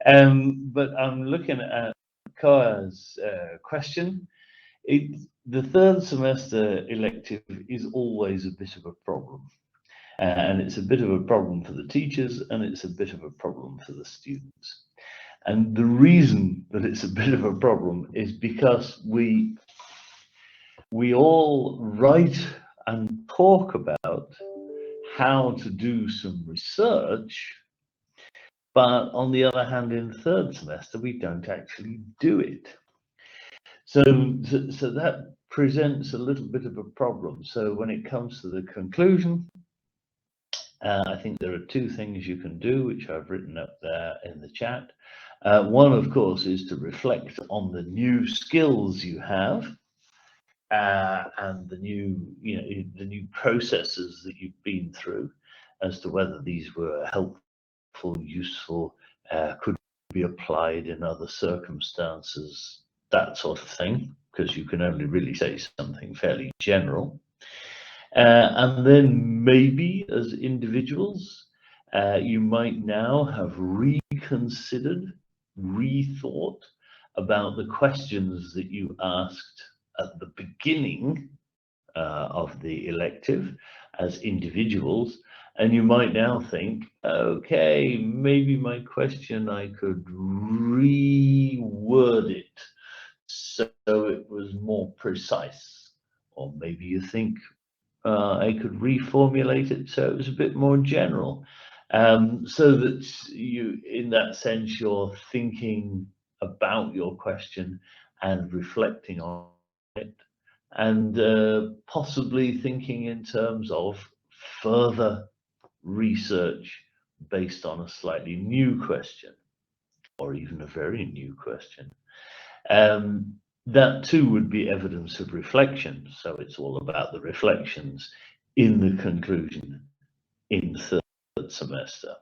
But I'm looking at Kaya's question. The third semester elective is always a bit of a problem. And it's a bit of a problem for the teachers, and it's a bit of a problem for the students. And the reason that it's a bit of a problem is because we all write and talk about how to do some research, but on the other hand, in third semester, we don't actually do it. So that presents a little bit of a problem. So when it comes to the conclusion, I think there are two things you can do, which I've written up there in the chat. One, of course, is to reflect on the new skills you have and the new processes that you've been through, as to whether these were helpful, useful, could be applied in other circumstances, that sort of thing, because you can only really say something fairly general. And then maybe as individuals, you might now have reconsidered, rethought about the questions that you asked at the beginning of the elective as individuals. And you might now think, okay, maybe my question, I could reword it so it was more precise. Or maybe you think, I could reformulate it so it was a bit more general, so that you, in that sense, you're thinking about your question and reflecting on it, and possibly thinking in terms of further research based on a slightly new question, or even a very new question. That too would be evidence of reflection. So it's all about the reflections in the conclusion in third semester.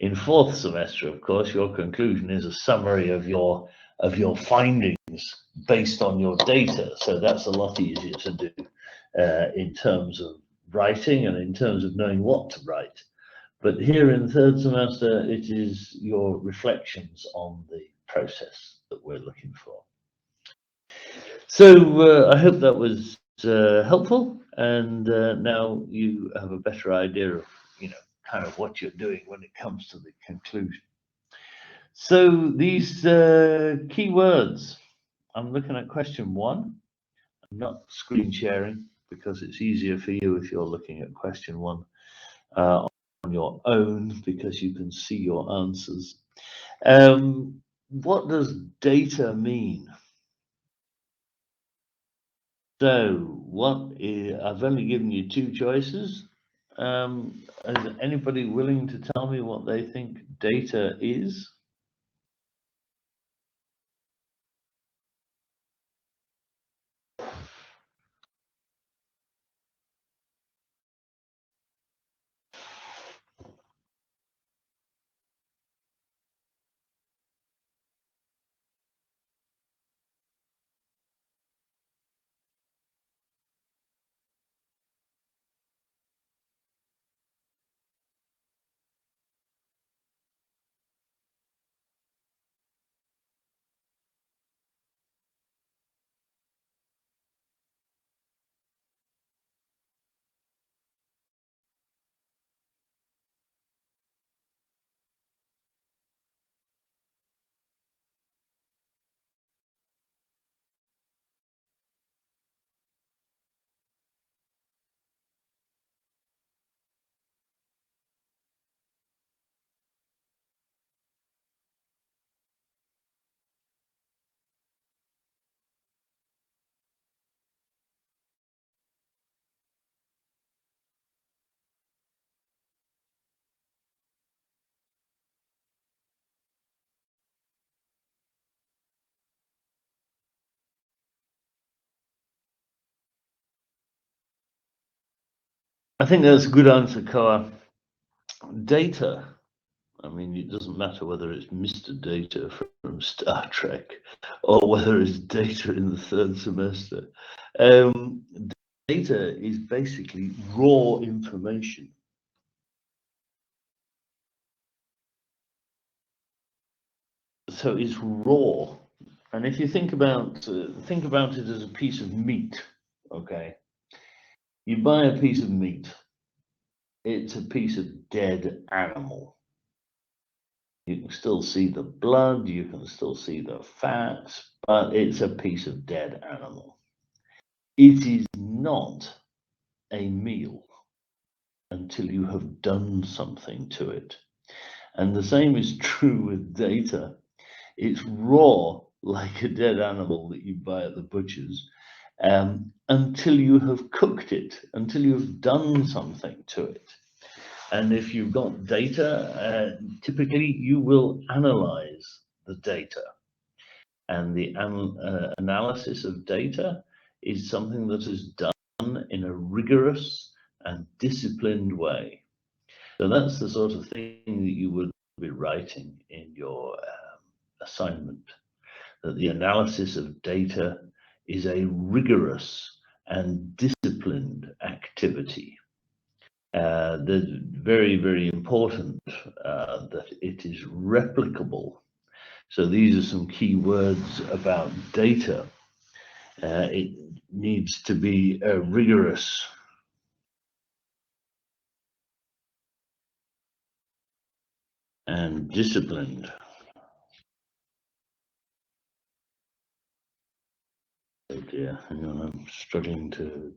In fourth semester, of course, your conclusion is a summary of your findings based on your data. So that's a lot easier to do in terms of writing and in terms of knowing what to write. But here in third semester, it is your reflections on the process that we're looking for. So I hope that was helpful, and now you have a better idea of, kind of what you're doing when it comes to the conclusion. So these key words, I'm looking at question 1. I'm not screen sharing because it's easier for you if you're looking at question 1 on your own, because you can see your answers. What does data mean? So I've only given you 2 choices. Is anybody willing to tell me what they think data is? I think that's a good answer, Koa. Data, I mean, it doesn't matter whether it's Mr. Data from Star Trek or whether it's data in the third semester. Data is basically raw information. so it's raw. And if you think about it as a piece of meat, okay? You buy a piece of meat, it's a piece of dead animal. You can still see the blood, you can still see the fats, but it's a piece of dead animal. It is not a meal until you have done something to it. And the same is true with data. It's raw like a dead animal that you buy at the butcher's until you have cooked it, until you've done something to it. And if you've got data, typically you will analyze the data. And the analysis of data is something that is done in a rigorous and disciplined way. So that's the sort of thing that you would be writing in your assignment, that the analysis of data is a rigorous and disciplined activity. That's very, very important that it is replicable. So these are some key words about data. It needs to be rigorous and disciplined. Oh dear, hang on, I'm struggling to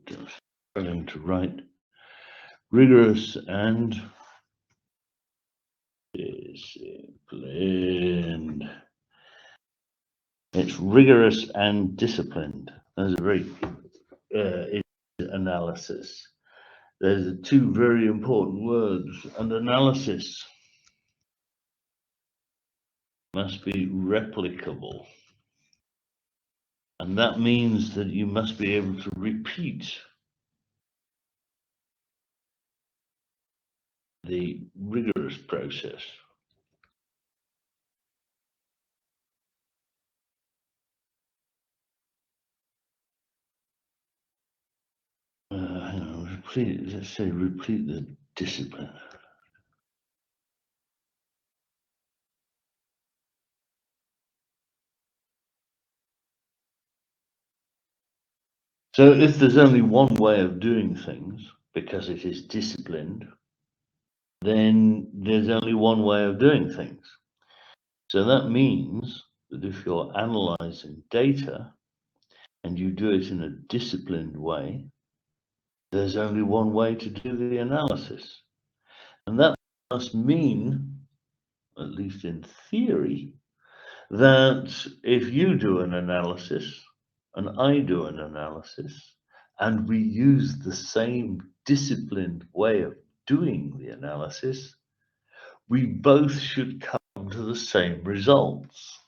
write. Rigorous and disciplined. It's rigorous and disciplined. Those are very analysis. Those are two very important words. And analysis must be replicable. And that means that you must be able to repeat the rigorous process. Hang on, let's say repeat the discipline. So if there's only one way of doing things, because it is disciplined, then there's only one way of doing things. So that means that if you're analyzing data and you do it in a disciplined way, there's only one way to do the analysis. And that must mean, at least in theory, that if you do an analysis and I do an analysis and we use the same disciplined way of doing the analysis, we both should come to the same results.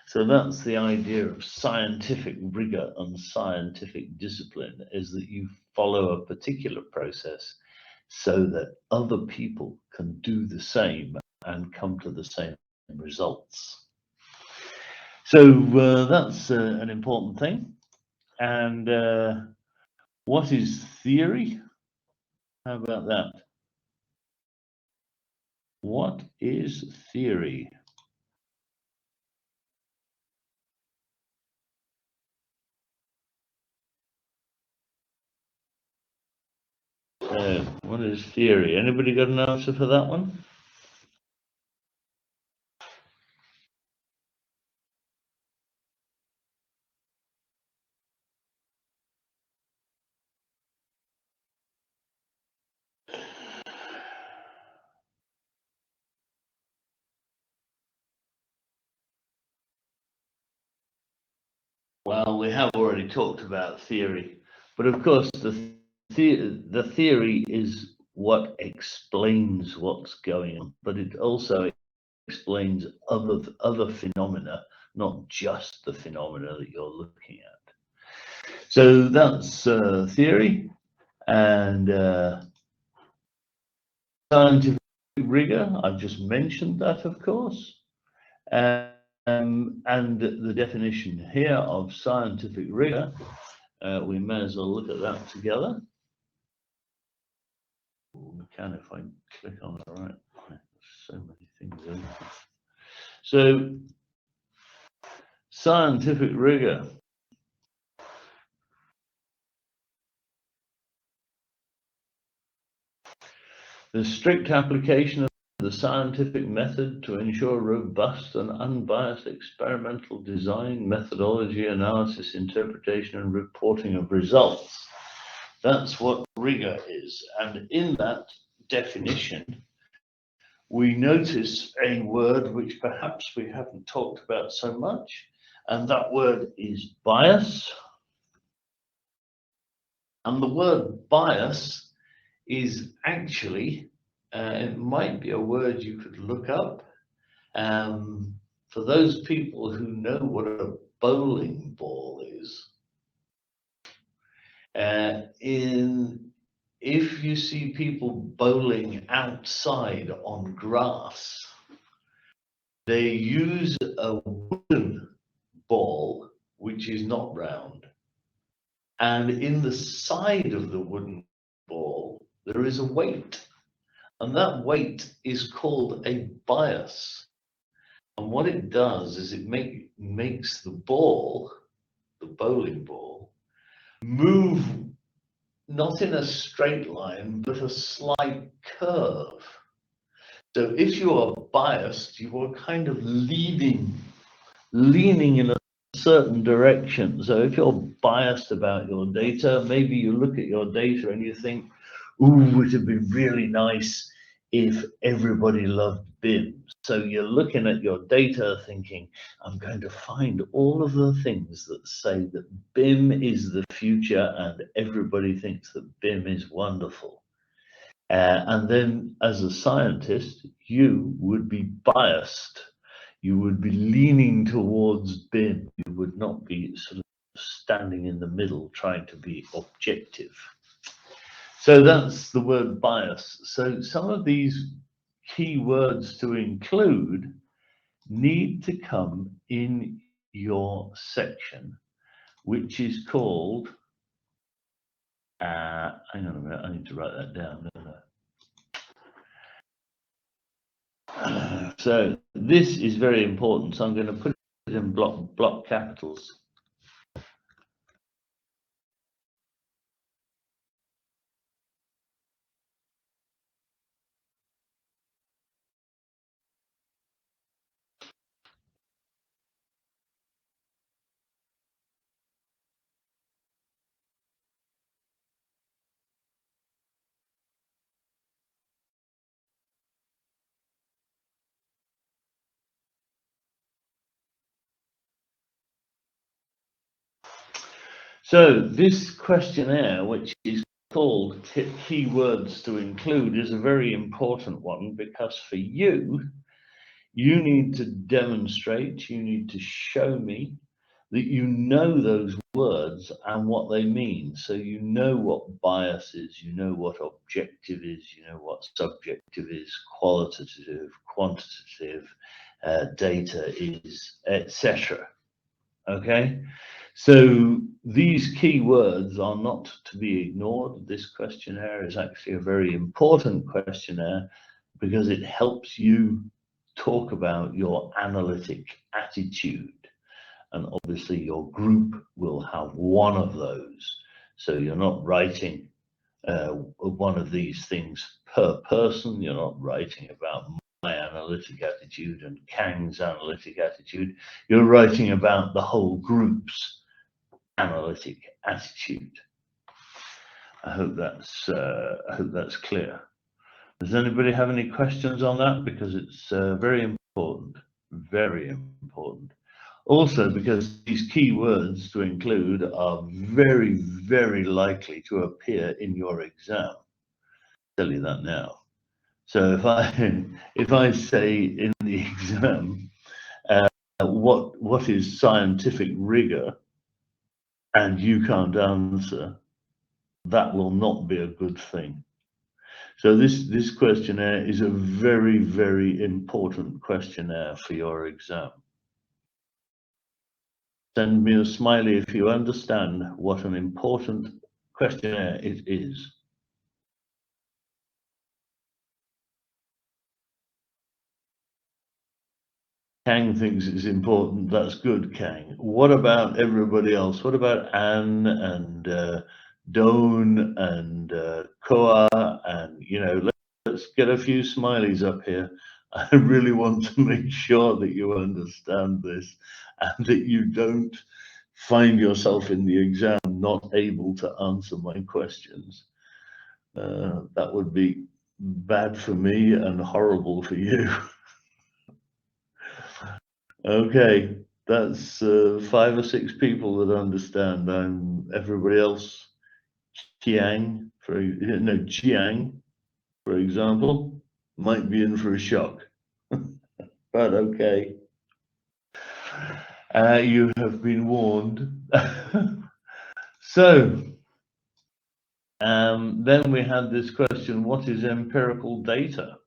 So that's the idea of scientific rigor and scientific discipline, is that you follow a particular process so that other people can do the same and come to the same results. So that's an important thing. And what is theory? How about that? What is theory? What is theory? Anybody got an answer for that one? Well, we have already talked about theory, but of course the theory is what explains what's going on, but it also explains other phenomena, not just the phenomena that you're looking at. So that's theory, and scientific rigor. I've just mentioned that, of course. And the definition here of scientific rigor, we may as well look at that together. We can if I click on the right. So many things. So Scientific rigor. The strict application of the scientific method to ensure robust and unbiased experimental design, methodology, analysis, interpretation, and reporting of results. That's what rigor is. And in that definition, we notice a word which perhaps we haven't talked about so much, and that word is bias. And the word bias is actually, it might be a word you could look up. For those people who know what a bowling ball is, if you see people bowling outside on grass, they use a wooden ball which is not round, and in the side of the wooden ball there is a weight, and that weight is called a bias. And what it does is it makes the ball, the bowling ball, move not in a straight line, but a slight curve. So if you are biased, you are kind of leaning in a certain direction. So if you're biased about your data, maybe you look at your data and you think, ooh, it would be really nice if everybody loved BIM. So you're looking at your data thinking, I'm going to find all of the things that say that BIM is the future and everybody thinks that BIM is wonderful. And then as a scientist, you would be biased. You would be leaning towards BIM. You would not be sort of standing in the middle trying to be objective. So that's the word bias. So some of these key words to include need to come in your section, which is called, hang on a minute, I need to write that down, don't I? So this is very important. So I'm going to put it in block capitals. So this questionnaire, which is called keywords to include, is a very important one, because for you, you need to demonstrate, you need to show me that you know those words and what they mean. So you know what bias is, you know what objective is, you know what subjective is, qualitative, quantitative, data is, etc. Okay, so these key words are not to be ignored. This questionnaire is actually a very important questionnaire because it helps you talk about your analytic attitude. And obviously your group will have one of those. So you're not writing one of these things per person. You're not writing about my analytic attitude and Kang's analytic attitude. You're writing about the whole group's analytic attitude. I hope that's clear. Does anybody have any questions on that? Because it's very important, very important. Also, because these key words to include are very, very likely to appear in your exam. I'll tell you that now. So if I say in the exam, what is scientific rigor, and you can't answer, that will not be a good thing. So this questionnaire is a very, very important questionnaire for your exam. Send me a smiley if you understand what an important questionnaire it is. Kang thinks it's important. That's good, Kang. What about everybody else? What about Anne and Doan and Koa? And, you know, let's get a few smileys up here. I really want to make sure that you understand this and that you don't find yourself in the exam not able to answer my questions. That would be bad for me and horrible for you. Okay, that's 5 or 6 people that understand. Everybody else, Chiang, Chiang, for example, might be in for a shock. But okay, you have been warned. So then we had this question: what is empirical data?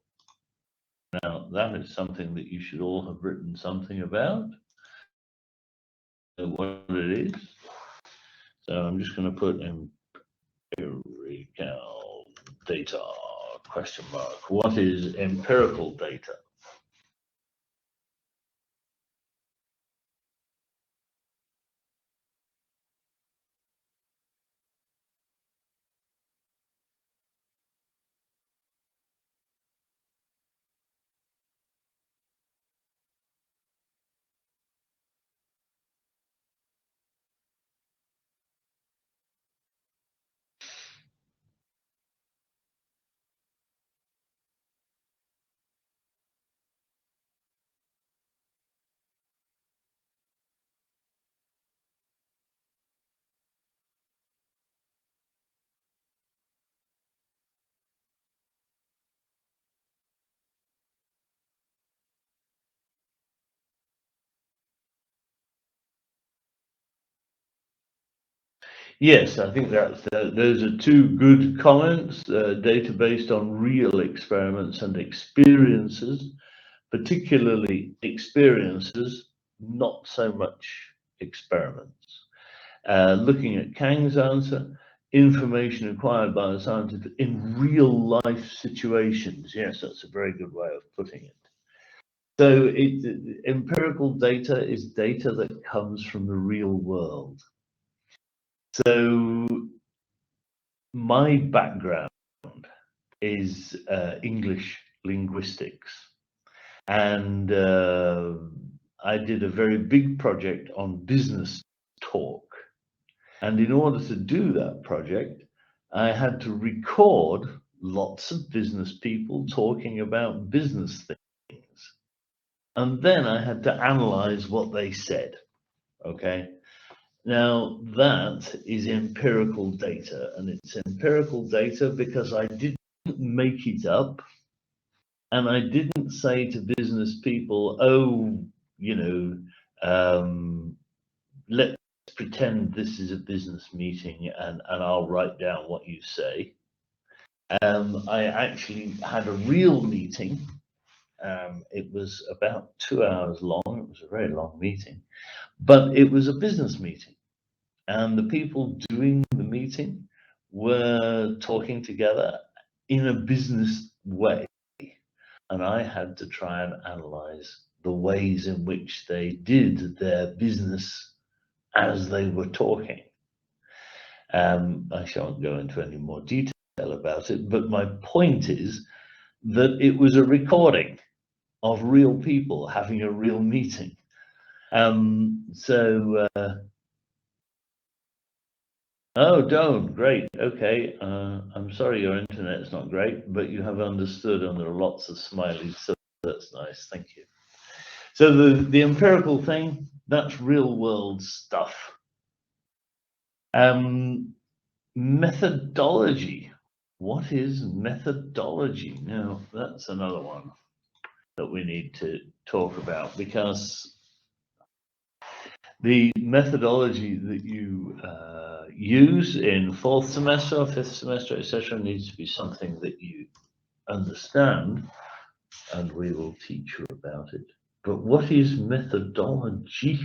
Now that is something that you should all have written something about. What it is. So I'm just going to put empirical data question mark. What is empirical data? Yes, I think those are 2 good comments. Data based on real experiments and experiences, particularly experiences, not so much experiments. Looking at Kang's answer, information acquired by a scientist in real life situations. Yes, that's a very good way of putting it. So empirical data is data that comes from the real world. So my background is English linguistics, and I did a very big project on business talk. And in order to do that project, I had to record lots of business people talking about business things. And then I had to analyze what they said. Okay. Now that is empirical data, and it's empirical data because I didn't make it up, and I didn't say to business people, oh, you know, let's pretend this is a business meeting and I'll write down what you say. I actually had a real meeting. It was about 2 hours long. It was a very long meeting, but it was a business meeting. And the people doing the meeting were talking together in a business way. And I had to try and analyze the ways in which they did their business as they were talking. I shan't go into any more detail about it, but my point is that it was a recording of real people having a real meeting. Oh, don't. Great. Okay. I'm sorry your internet is not great, but you have understood, and there are lots of smileys, so that's nice. Thank you. So the empirical thing, that's real world stuff. Methodology. What is methodology? Now, that's another one that we need to talk about, because the methodology that you use in 4th semester, 5th semester, etc., needs to be something that you understand, and we will teach you about it. But what is methodology?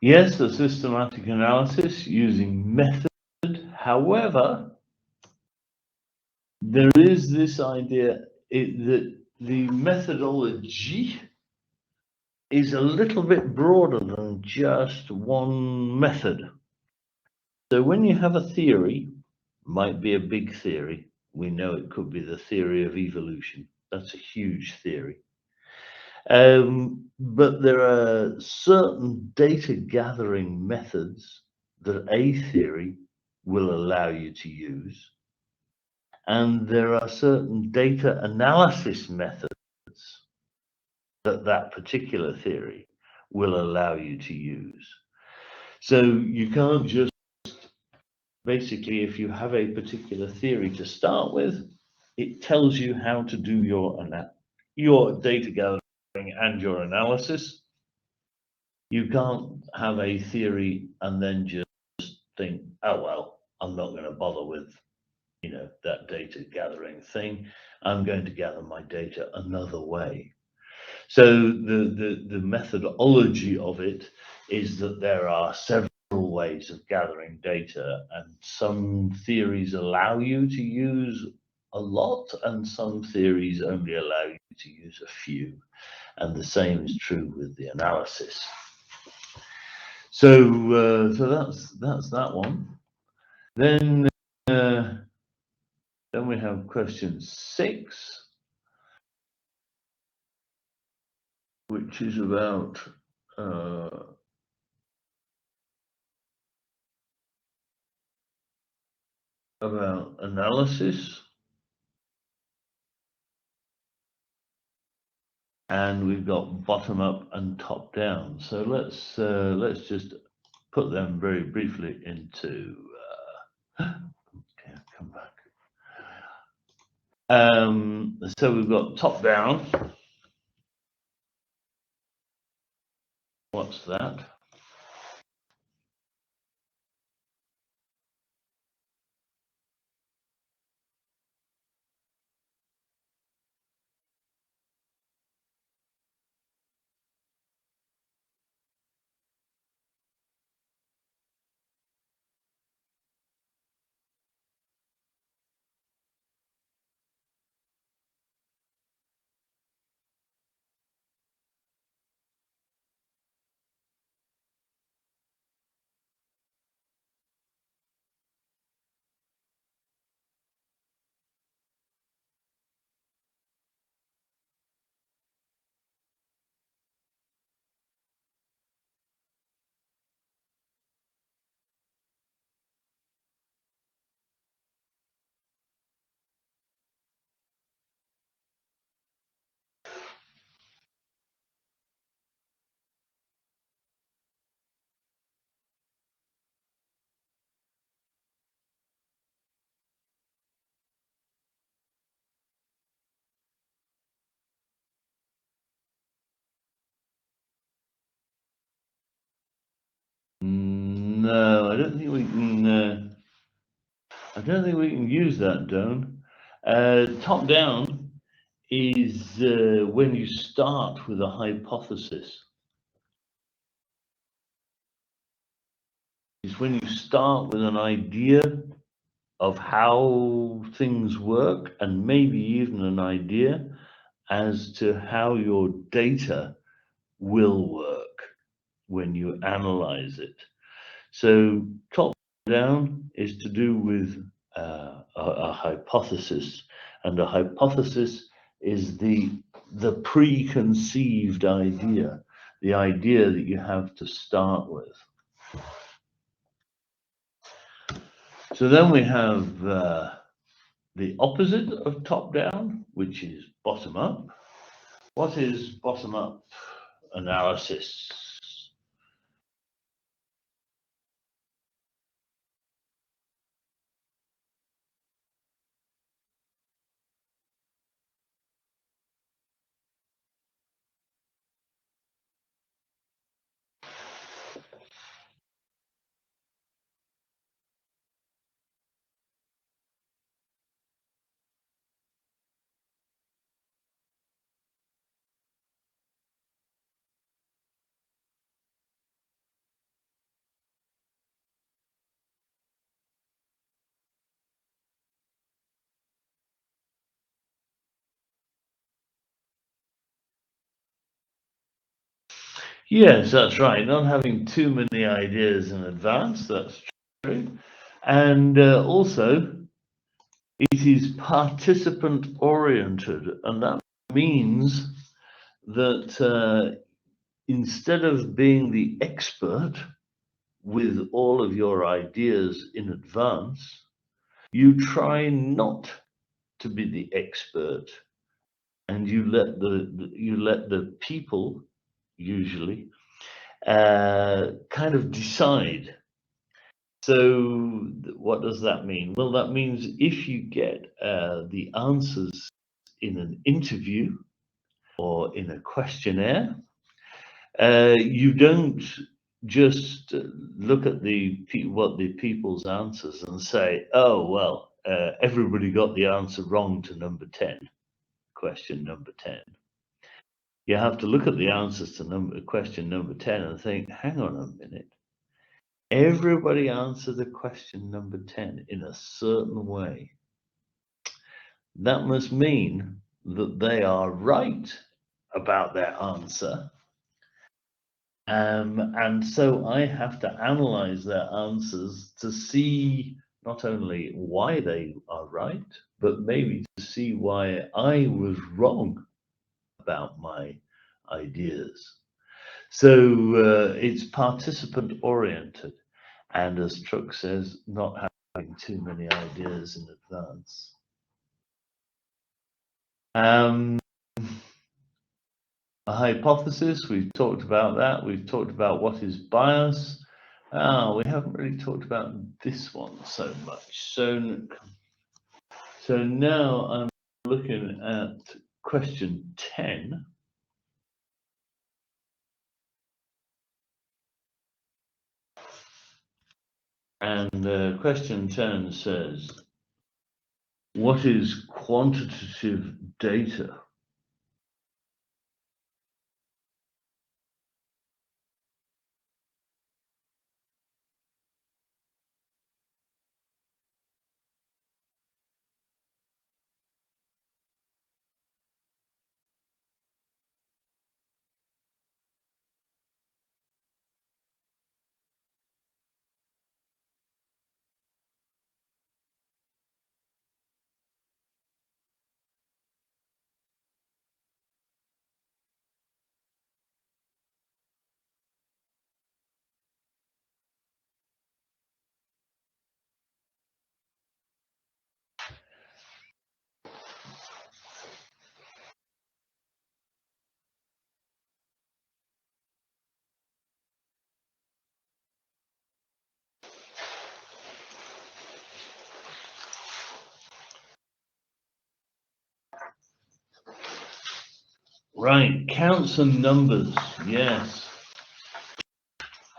Yes, a systematic analysis using method. However, there is this idea that the methodology is a little bit broader than just one method. So when you have a theory, might be a big theory. We know it could be the theory of evolution. That's a huge theory. But there are certain data gathering methods that a theory will allow you to use. And there are certain data analysis methods that that particular theory will allow you to use. So you can't just basically, if you have a particular theory to start with, it tells you how to do your data gathering and your analysis. You can't have a theory and then just think, oh, well, I'm not going to bother with, that data gathering thing. I'm going to gather my data another way. So the methodology of it is that there are several ways of gathering data, and some theories allow you to use a lot, and some theories only allow you to use a few. And the same is true with the analysis. So that's that one. Then we have question 6, which is about analysis. And we've got bottom up and top down. So let's just put them very briefly into. Okay, come back. So we've got top down. What's that? No, I don't think we can. I don't think we can use that, Don. Top down is when you start with a hypothesis. It's when you start with an idea of how things work, and maybe even an idea as to how your data will work when you analyze it. So top down is to do with a hypothesis, and a hypothesis is the preconceived idea, the idea that you have to start with. So then we have the opposite of top down, which is bottom up. What is bottom up analysis? Yes, that's right. Not having too many ideas in advance, that's true. And also, it is participant oriented, and that means that instead of being the expert with all of your ideas in advance, you try not to be the expert, and you let the people usually kind of decide. So what does that mean? Well, that means if you get the answers in an interview or in a questionnaire, you don't just look at what the people's answers and say, oh, well, everybody got the answer wrong to number 10, question number 10. You have to look at the answers to question number 10 and think, hang on a minute. Everybody answered the question number 10 in a certain way. That must mean that they are right about their answer. And so I have to analyze their answers to see not only why they are right, but maybe to see why I was wrong about my ideas. So it's participant oriented. And as Truck says, not having too many ideas in advance. A hypothesis, we've talked about that. We've talked about what is bias. We haven't really talked about this one so much. So now I'm looking at question 10. And question 10 says, what is quantitative data? Right, counts and numbers, yes.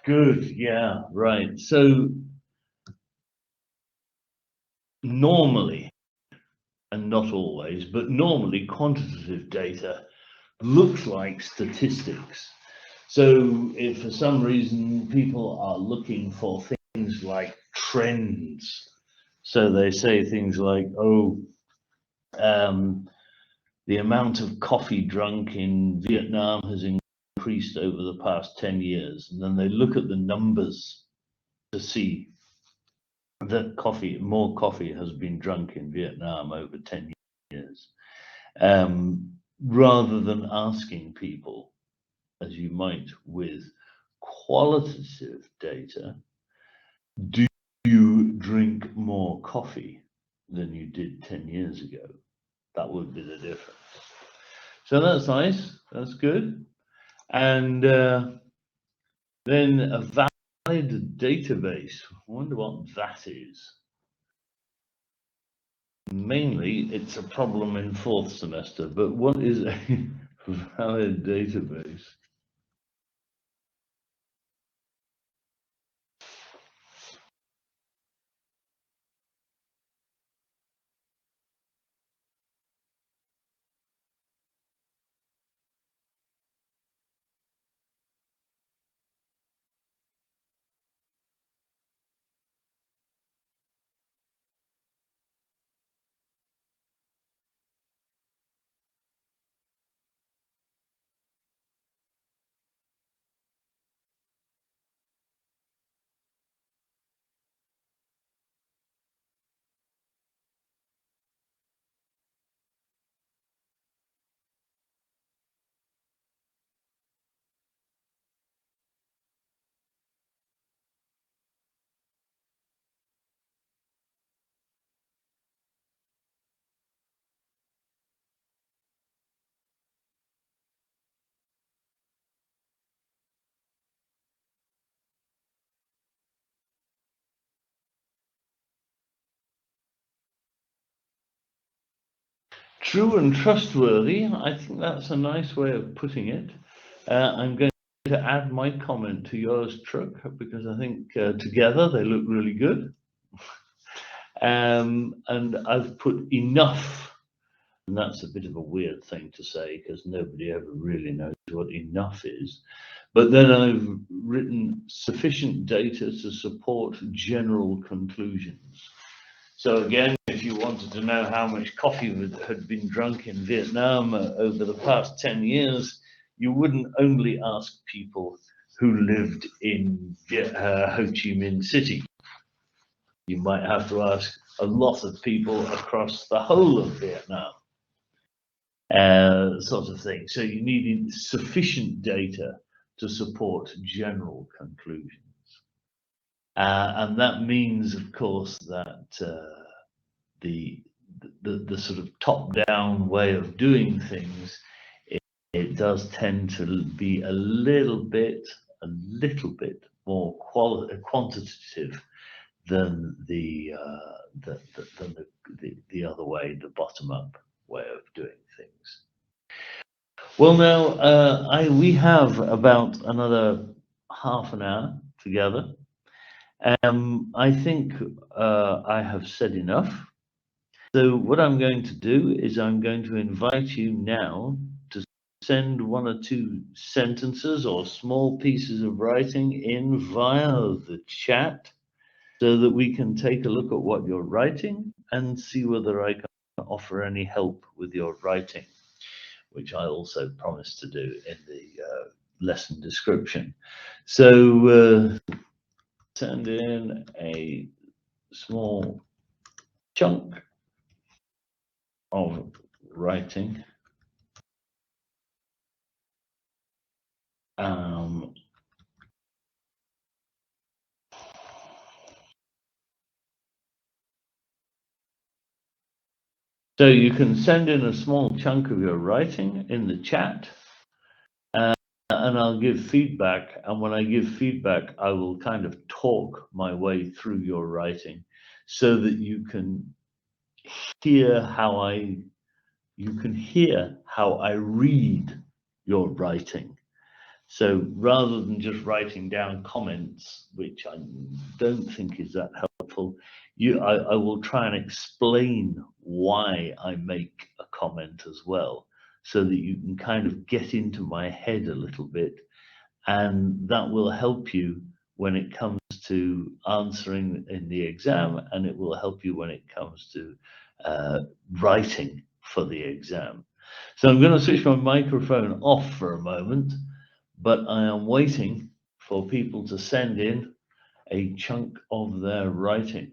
Good, yeah, right. So normally, and not always, but normally quantitative data looks like statistics. So if for some reason people are looking for things like trends, so they say things like, oh, the amount of coffee drunk in Vietnam has increased over the past 10 years. And then they look at the numbers to see that more coffee has been drunk in Vietnam over 10 years. Rather than asking people, as you might with qualitative data, do you drink more coffee than you did 10 years ago? That would be the difference. So that's nice, that's good. And then a valid database. I wonder what that is. Mainly, it's a problem in fourth semester, but what is a valid database? True and trustworthy, I think that's a nice way of putting it. I'm going to add my comment to yours, Truck, because I think together they look really good. And I've put enough, and that's a bit of a weird thing to say because nobody ever really knows what enough is. But then I've written sufficient data to support general conclusions. So again, if you wanted to know how much coffee had been drunk in Vietnam over the past 10 years, you wouldn't only ask people who lived in Ho Chi Minh City. You might have to ask a lot of people across the whole of Vietnam, sort of thing. So you needed sufficient data to support general conclusions. And that means, of course, that the sort of top-down way of doing things, it does tend to be a little bit more quantitative than the other way, the bottom-up way of doing things. Well, now we have about another half an hour together. I think I have said enough. So what I'm going to do is I'm going to invite you now to send one or two sentences or small pieces of writing in via the chat so that we can take a look at what you're writing and see whether I can offer any help with your writing, which I also promised to do in the lesson description. So send in a small chunk of writing. So you can send in a small chunk of your writing in the chat, and I'll give feedback. And when I give feedback, I will kind of talk my way through your writing so that you can hear how I read your writing. So rather than just writing down comments, which I don't think is that helpful, I will try and explain why I make a comment as well, so that you can kind of get into my head a little bit, and that will help you when it comes to answering in the exam, and it will help you when it comes to writing for the exam. So I'm going to switch my microphone off for a moment, but I am waiting for people to send in a chunk of their writing.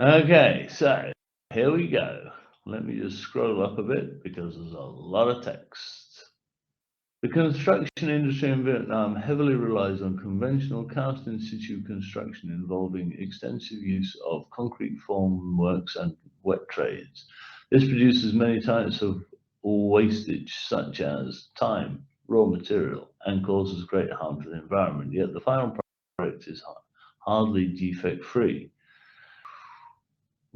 Okay, so here we go. Let me just scroll up a bit because there's a lot of text. The construction industry in Vietnam heavily relies on conventional cast in situ construction involving extensive use of concrete formworks and wet trades. This produces many types of wastage, such as time, raw material, and causes great harm to the environment. Yet the final product is hardly defect-free.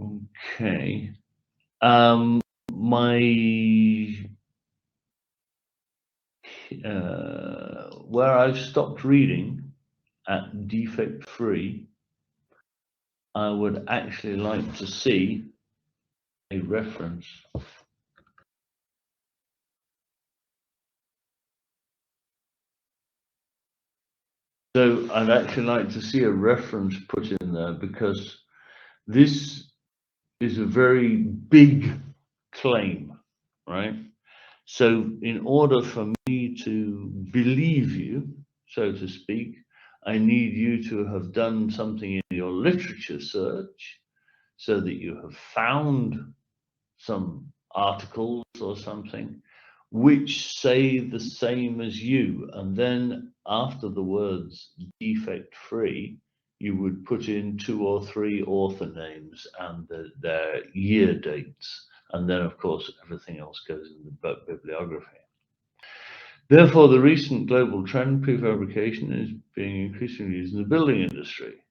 Okay. My where I've stopped reading at defect free, I would actually like to see a reference. So I'd actually like to see a reference put in there, because this is a very big claim, right? So in order for me to believe you, so to speak, I need you to have done something in your literature search so that you have found some articles or something which say the same as you. And then after the words defect free, you would put in 2 or 3 author names and their year dates. And then, of course, everything else goes in the bibliography. Therefore, the recent global trend, prefabrication, is being increasingly used in the building industry.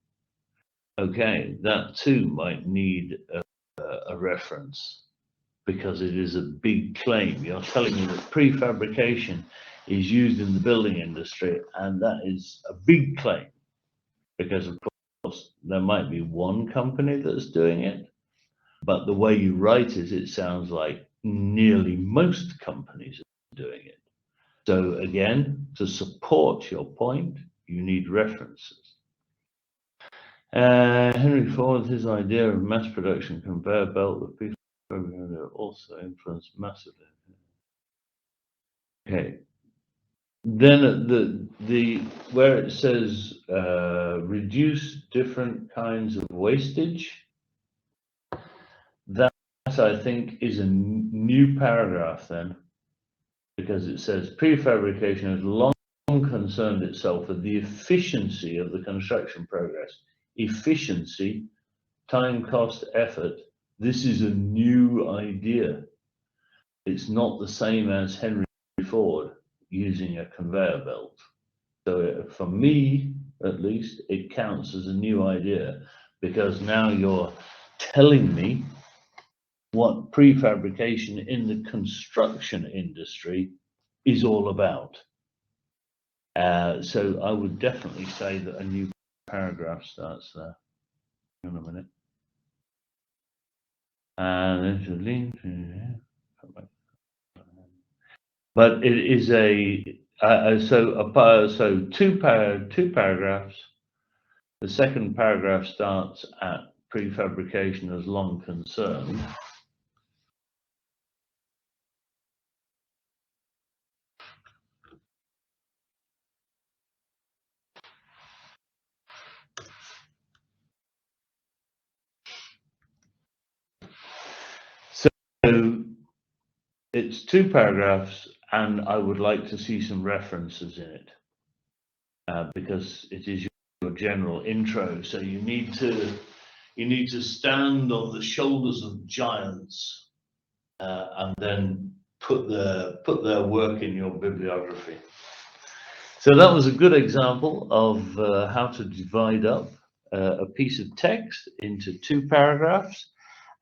Okay, that too might need a reference, because it is a big claim. You're telling me that prefabrication is used in the building industry, and that is a big claim, because of course there might be one company that's doing it, but the way you write it, it sounds like nearly most companies are doing it. So again, to support your point, you need references. Henry Ford, his idea of mass production conveyor belt with prefabrication also influenced massively. Okay. Then the where it says reduce different kinds of wastage, that I think is a new paragraph then, because it says prefabrication has long concerned itself with the efficiency of the construction progress. Efficiency, time, cost, effort. This is a new idea. It's not the same as Henry Ford using a conveyor belt. So for me, at least, it counts as a new idea, because now you're telling me what prefabrication in the construction industry is all about. So I would definitely say that a new paragraph starts there. Hang on a minute. There's a link. But it is so two paragraphs. The second paragraph starts at prefabrication as long concerned. So it's 2 paragraphs, and I would like to see some references in it, because it is your general intro. So you need to stand on the shoulders of giants, and then put their work in your bibliography. So that was a good example of how to divide up a piece of text into 2 paragraphs,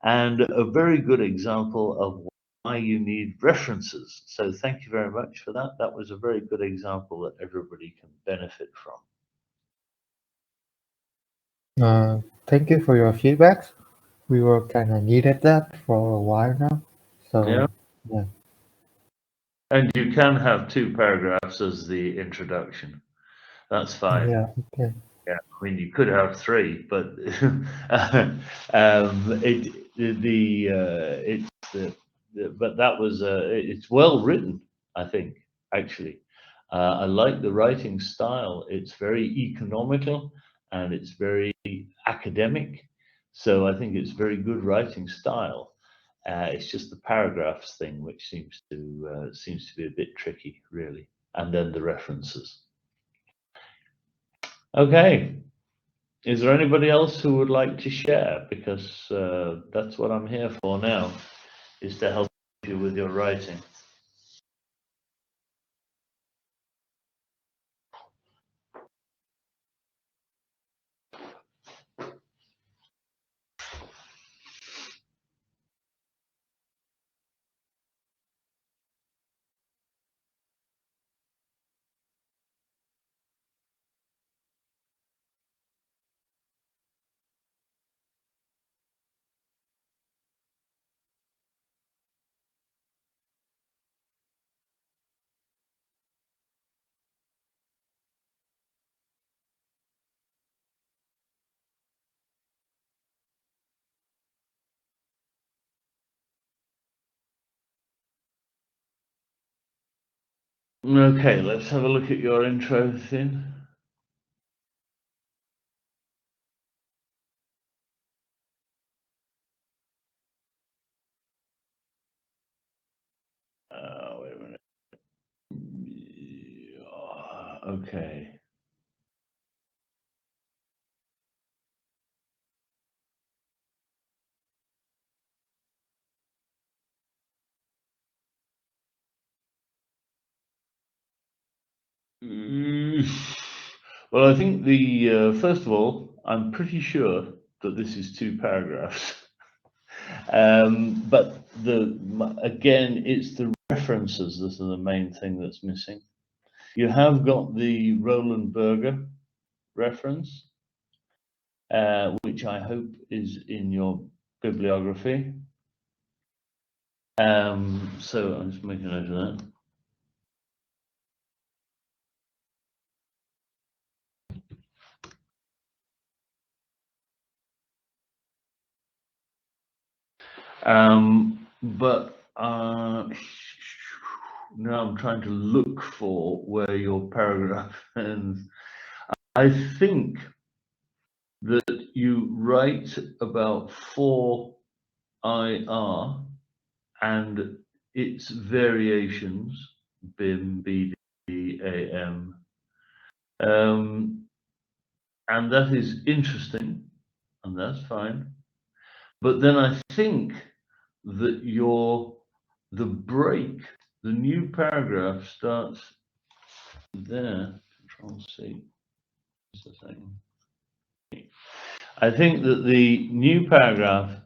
and a very good example of why you need references. So thank you very much for that. That was a very good example that everybody can benefit from. Thank you for your feedback. We were kind of needed that for a while now. Yeah. So, yeah. And you can have 2 paragraphs as the introduction. That's fine. Yeah, okay. Yeah, I mean, you could have 3, but but that was it's well written, I think, actually. I like the writing style. It's very economical and it's very academic. So I think it's very good writing style. It's just the paragraphs thing which seems to be a bit tricky, really, and then the references. Okay. Is there anybody else who would like to share? Because that's what I'm here for now, is to help you with your writing. Okay, let's have a look at your intro thing. Wait a minute. Okay. Well, I think the first of all, I'm pretty sure that this is 2 paragraphs. But again, it's the references that are the main thing that's missing. You have got the Roland Berger reference, which I hope is in your bibliography. So I'm just making a note of that. But now I'm trying to look for where your paragraph ends. I think that you write about 4IR and its variations, BIM, BD, AM. And that is interesting, and that's fine. But then I think that the break, the new paragraph starts there. Control C. I think that the new paragraph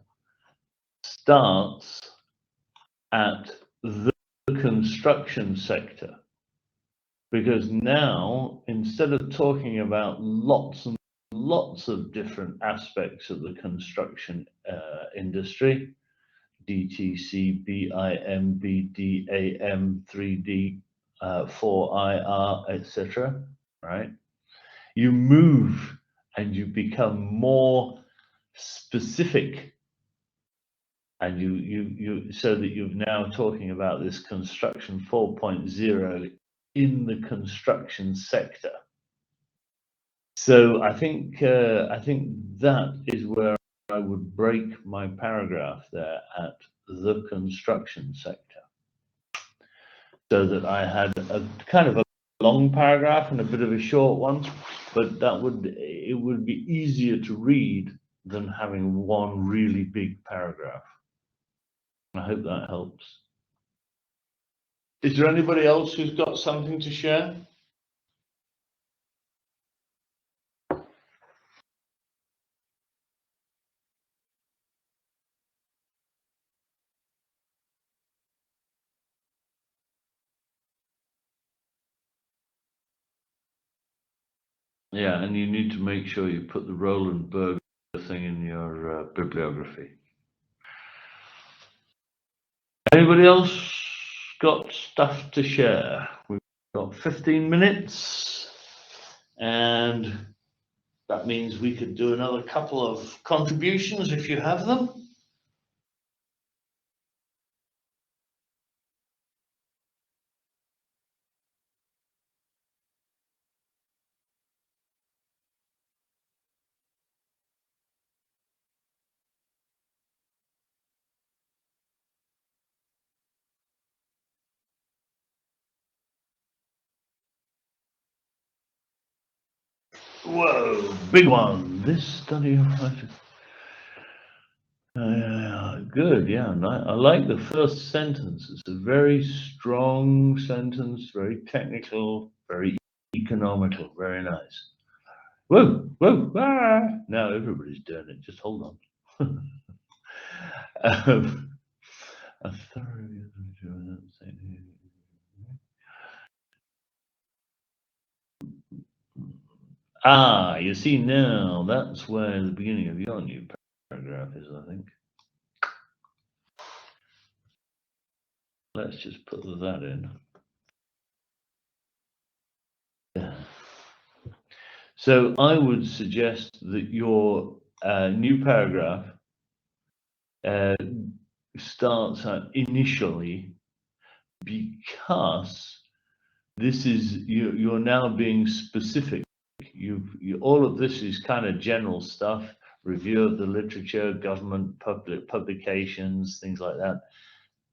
starts at the construction sector, because now, instead of talking about lots and lots of different aspects of the construction industry, DTC, BIM, BDAM, 3D, 4IR, etc., right? You move and you become more specific, and you so that you're now talking about this construction 4.0 in the construction sector. So I think that is where I would break my paragraph there at the construction sector, so that I had a kind of a long paragraph and a bit of a short one, but it would be easier to read than having one really big paragraph. I hope that helps. Is there anybody else who's got something to share? Yeah, and you need to make sure you put the Roland Berger thing in your bibliography. Anybody else got stuff to share? We've got 15 minutes, and that means we could do another couple of contributions if you have them. Whoa, big one. This study of good, yeah. I like the first sentence. It's a very strong sentence, very technical, very economical, very nice. Whoa, whoa, ah! Now everybody's doing it. Just hold on. A thorough you see now, that's where the beginning of your new paragraph is, I think. Let's just put that in. Yeah. So I would suggest that your new paragraph starts out initially, because this is you're now being specific. All of this is kind of general stuff, review of the literature, government publications, things like that.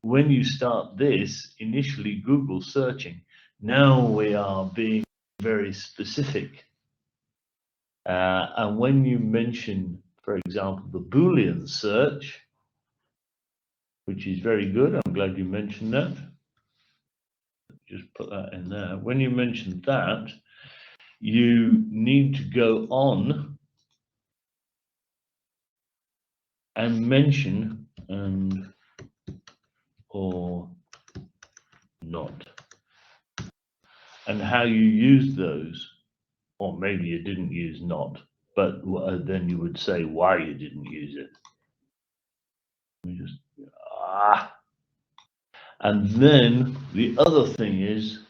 When you start this, initially Google searching, now we are being very specific. And when you mention, for example, the Boolean search, which is very good, I'm glad you mentioned that. Just put that in there. When you mention that, you need to go on and mention and or not, and how you use those, or maybe you didn't use not, but then you would say why you didn't use it. Let me just and then the other thing is,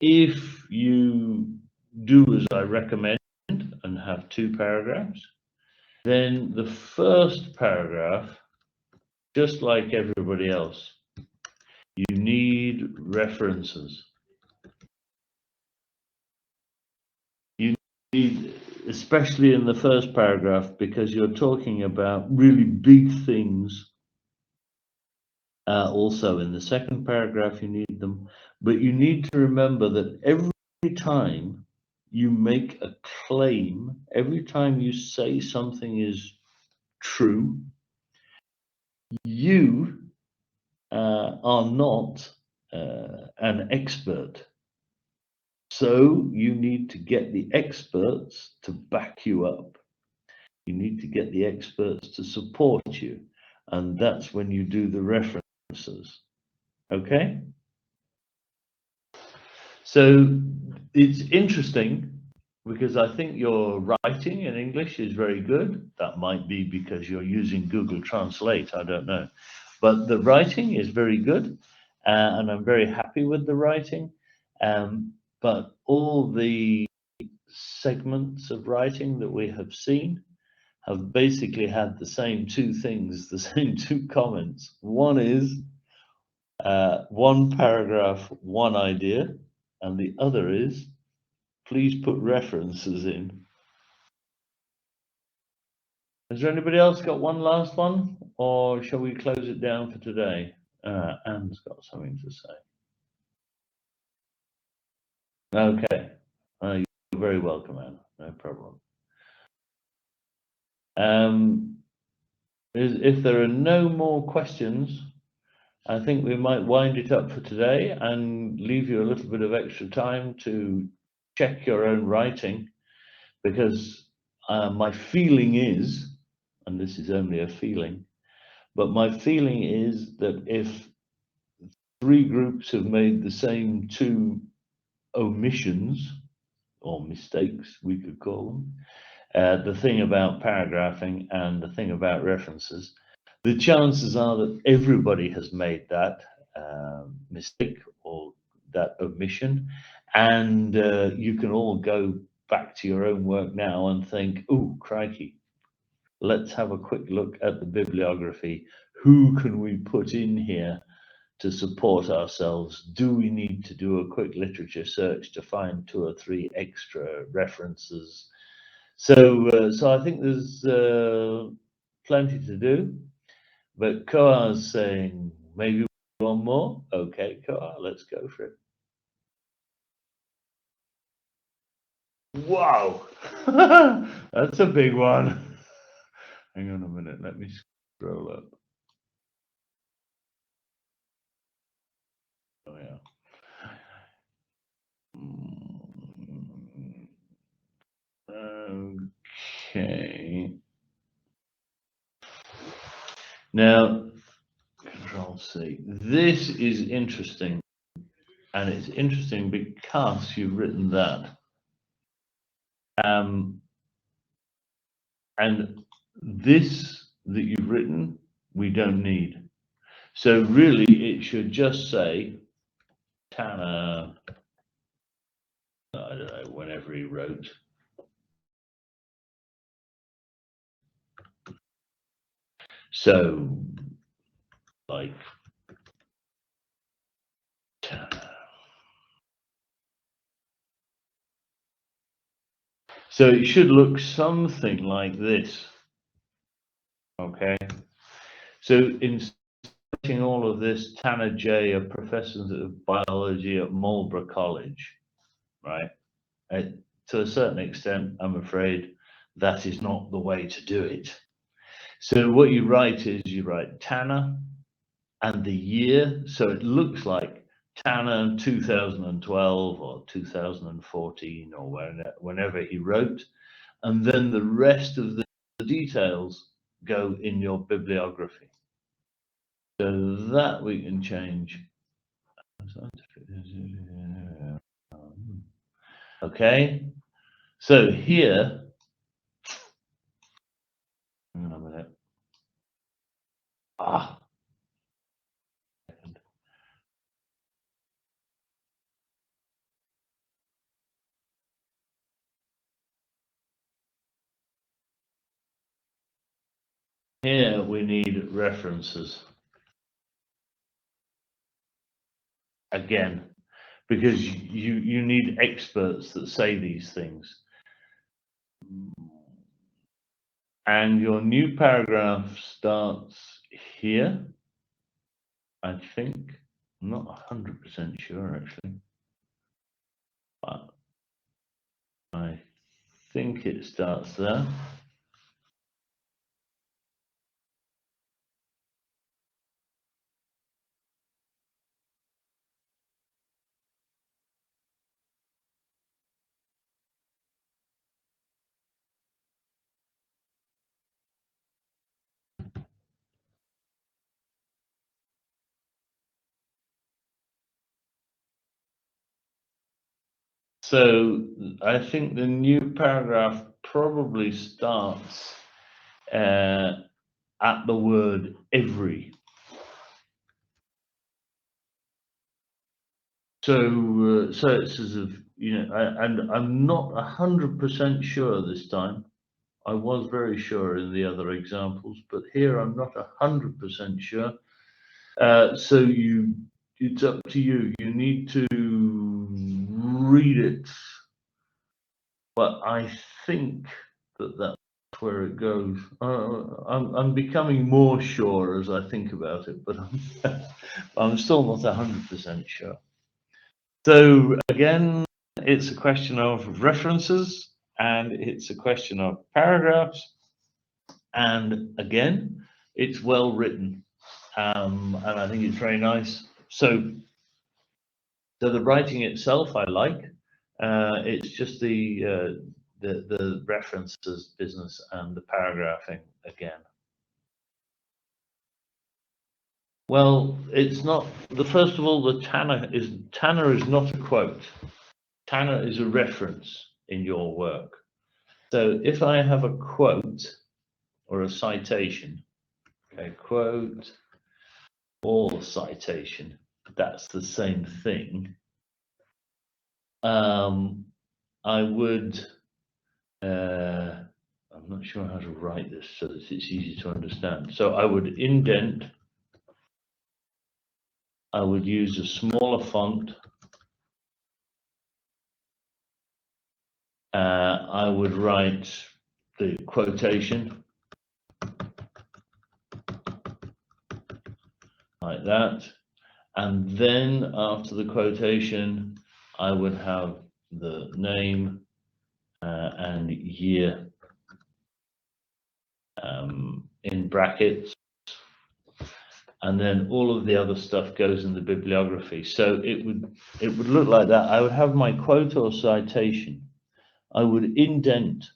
if you do as I recommend and have 2 paragraphs, then the first paragraph, just like everybody else, you need references. You need, especially in the first paragraph, because you're talking about really big things. Also in the second paragraph, you need them, but you need to remember that every time you make a claim, every time you say something is true, you are not an expert. So you need to get the experts to back you up. You need to get the experts to support you. And that's when you do the references. Okay? So it's interesting because I think your writing in English is very good. That might be because you're using Google Translate, I don't know. But the writing is very good, and I'm very happy with the writing. But all the segments of writing that we have seen have basically had the same 2 things, the same 2 comments. One is 1 paragraph, 1 idea, and the other is, please put references in. Has there anybody else got one last one, or shall we close it down for today? Anne's got something to say. Okay, you're very welcome, Anne. No problem. If there are no more questions, I think we might wind it up for today and leave you a little bit of extra time to check your own writing, because my feeling is, and this is only a feeling, but my feeling is that if 3 groups have made the same 2 omissions, or mistakes, we could call them, the thing about paragraphing and the thing about references, the chances are that everybody has made that mistake or that omission, and you can all go back to your own work now and think, oh, crikey, let's have a quick look at the bibliography. Who can we put in here to support ourselves? Do we need to do a quick literature search to find 2 or 3 extra references? So I think there's plenty to do, but Koa's saying maybe 1 more. Okay, Koa, let's go for it. Wow, that's a big one. Hang on a minute, let me scroll up. Oh yeah. Okay. Now, Control C. This is interesting, and it's interesting because you've written that. And this that you've written, we don't need. So really, it should just say Tanner, I don't know, whenever he wrote. So, like, Tanner. So it should look something like this. Okay. So in all of this, Tanner J, a professor of biology at Marlborough College, right? To a certain extent, I'm afraid that is not the way to do it. So what you write is you write Tanner and the year. So it looks like Tanner 2012 or 2014 or whenever he wrote. And then the rest of the details go in your bibliography. So that we can change. Okay, so here, hang on a minute. Here we need references again, because you need experts that say these things. And your new paragraph starts here, I think. I'm not 100% sure actually, but I think it starts there. So I think the new paragraph probably starts at the word every. So it's as if, and I'm not 100% sure this time. I was very sure in the other examples, but here I'm not 100% sure. So it's up to you. You need to read it, but I think that's where it goes. I'm becoming more sure as I think about it, but I'm still not 100% sure. So again, it's a question of references and it's a question of paragraphs. And again, it's well written. And I think it's very nice. So the writing itself I like. It's just the references business and the paragraphing again. Well, it's not. First of all, the Tanner is not a quote. Tanner is a reference in your work. So if I have a quote or a citation, a quote or citation, that's the same thing. I would, I'm not sure how to write this so that it's easy to understand. So I would indent, I would use a smaller font. I would write the quotation like that. And then after the quotation, I would have the name and year in brackets. And then all of the other stuff goes in the bibliography. So it would look like that. I would have my quote or citation. I would indent.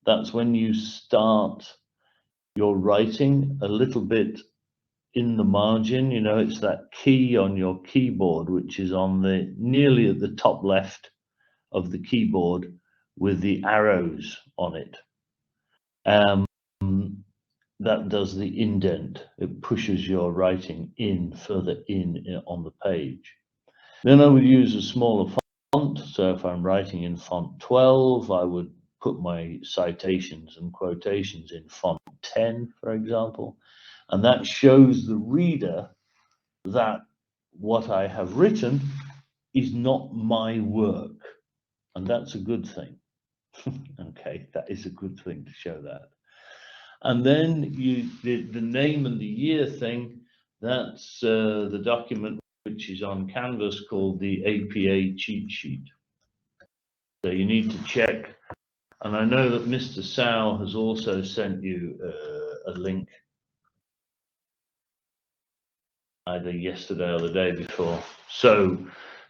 That's when you start your writing a little bit in the margin. You know, it's that key on your keyboard, which is on the nearly at the top left of the keyboard with the arrows on it. That does the indent. It pushes your writing in further in on the page. Then I would use a smaller font. So if I'm writing in font 12, I would put my citations and quotations in font 10, for example. And that shows the reader that what I have written is not my work. And that's a good thing. Okay, that is a good thing to show that. And then the name and the year thing, that's the document which is on Canvas called the APA cheat sheet. So you need to check, and I know that Mr. Sao has also sent you a link either yesterday or the day before. So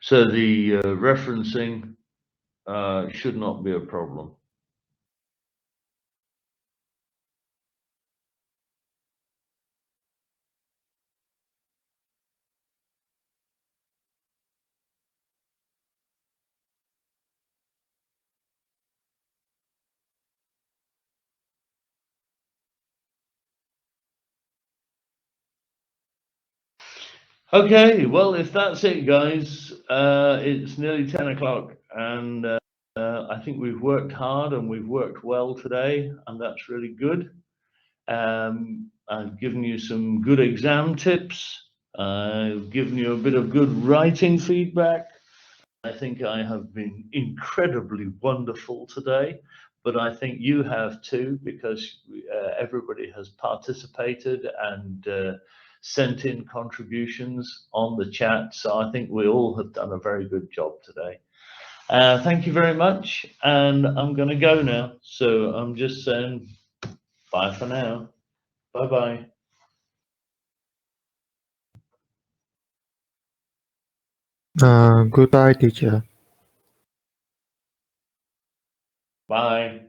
the referencing should not be a problem. Okay, well, if that's it, guys, it's nearly 10 o'clock, and I think we've worked hard and we've worked well today, and that's really good. I've given you some good exam tips. I've given you a bit of good writing feedback. I think I have been incredibly wonderful today, but I think you have too, because everybody has participated and sent in contributions on the chat. So I think we all have done a very good job today. Thank you very much. And I'm going to go now. So I'm just saying bye for now. Bye-bye. Goodbye, teacher. Bye.